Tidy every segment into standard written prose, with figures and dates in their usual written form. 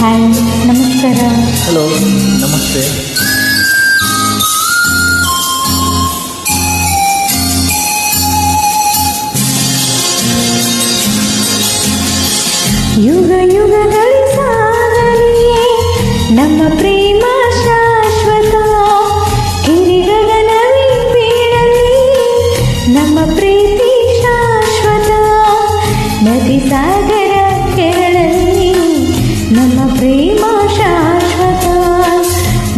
Hi, ನಮಸ್ಕಾರ. Hello, ನಮಸ್ತೆ. ಯುಗ ಯುಗಗಳ ಸಾಗಲಿ ನಮ್ಮ ಪ್ರೇಮ ಶಾಶ್ವತ. ಗಿರಿಗಗನವೇ ಬೀಳಲಿ ನಮ್ಮ ಪ್ರೀತಿ ಶಾಶ್ವತ. ನದಿ ಸಾಗರ ಕೆರಳಲಿ ನಮ್ಮ ಪ್ರೇಮ ಶಾಶ್ವತ.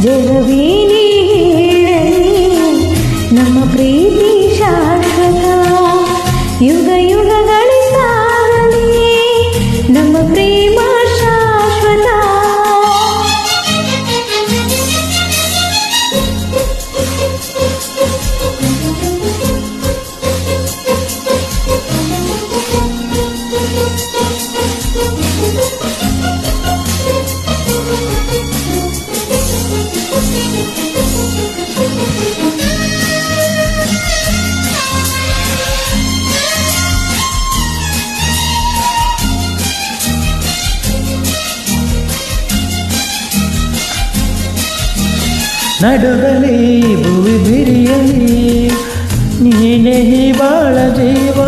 ಜಗವೇನೇ ಹೇಳಲಿ ನಮ್ಮ ಪ್ರೀತಿ ಶಾಶ್ವತ. ಯುಗ ಯುಗಗಳ ಸಾಗಲಿ ನಮ್ಮ ಪ್ರೇಮ ಶಾಶ್ವತ. ನಡುಗಲಿ ಭುವಿ ಬಿರಿಯಲಿ ನೀನೇ ಬಾಳ ಜೀವ.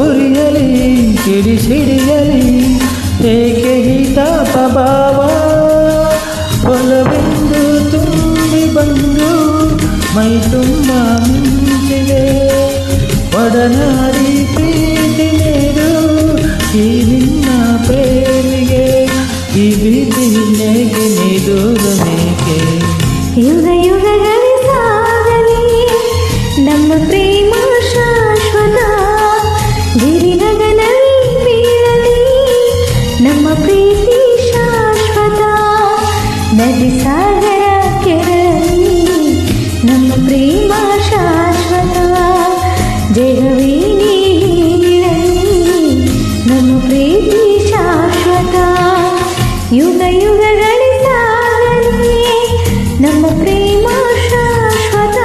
ಉರಿಯಲಿ ಕಿಡಿಸಿಡಿಯಲಿ ಏಕೆ ಹಿತಾಪ ಭಾವ. ಒಲವೆಂದು ತುಂಬಿ ಬಂದು ಮೈ ತುಂಬ ಮಿಂಚಿದೆ. ಒಡನಾಡಿ ಪ್ರೀತಿ ನೀಡು ಈ ನಿನ್ನ ಪ್ರೇಮಿಗೆ. ಈ ಪ್ರೀತಿ ನಿನಗೆ ನೀಡುವುದೇಕೆ? ಯುಗ ಯುಗಗಳ ಸಾಗಲಿ ನಮ್ಮ ಪ್ರೇಮ ಶಾಶ್ವತ. ಗಿರಿಗಗನವೇ ಬೀಳಲಿ ನಮ್ಮ ಪ್ರೀತಿ ಶಾಶ್ವತ. ನದಿ ಸಾಗರ ಕೆರಳಲಿ ನಮ್ಮ ಪ್ರೇಮ ಶಾಶ್ವತ. ಜಗವೇನೇ ಹೇಳಲಿ ನಮ್ಮ ಪ್ರೀತಿ ಶಾಶ್ವತ. ಯುಗ ಯುಗಗಳ ಸಾಗಲಿ ನಮ್ಮ ಪ್ರೇಮ ಶಾಶ್ವತ.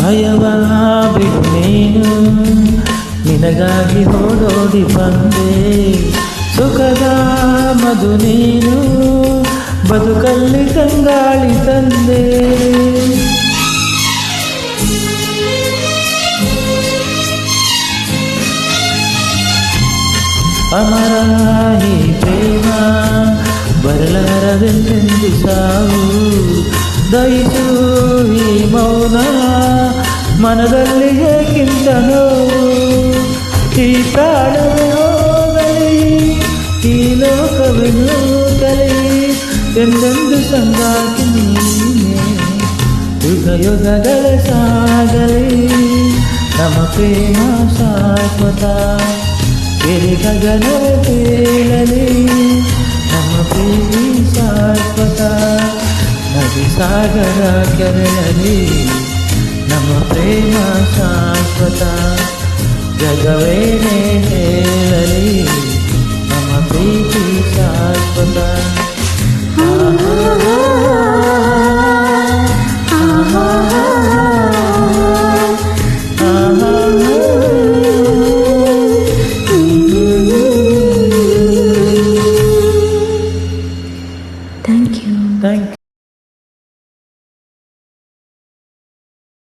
ಭಯವ ಬಿಟ್ಟು ನೀನು ನಿನಗಾಗಿ ಓಡೋಡಿ ಬಂದೆ. ಸುಖದ ಮಧು ನೀನು ಬದುಕಲ್ಲಿ ತಂಗಾಳಿ ತಂದೆ. ಅಮರ ಈ ಪ್ರೇಮ ಬರಲಾರದೆಂದೆಂದು ಸಾವು. ದಯಿಸು ಈ ಮೌನ ಮನದಲ್ಲಿ ಏಕಿಂತ ನೋವು. ಈ ಪ್ರಾಣವೇ ಹೋಗಲಿ ಈ ಲೋಕವೇ ನೂಗಲಿ ಎಂದೆಂದು ಸಂಗಾತಿ ನೀನೆ. ಯುಗ ಯುಗಗಳ ಸಾಗಲಿ ನಮ್ಮ ಪ್ರೇಮ ಶಾಶ್ವತ. ಗಿರಿಗಗನವೇ ಬೀಳಲಿ ನಮ್ಮ ಪ್ರೀತಿ ಶಾಶ್ವತ. ನದಿ ಸಾಗರ ಕೆರಳಲಿ ನಮ್ಮ ಪ್ರೇಮ ಶಾಶ್ವತ. ಜಗವೇನೇ ಹೇಳಲಿ ನಮ್ಮ ಪ್ರೀತಿ ಶಾಶ್ವತ.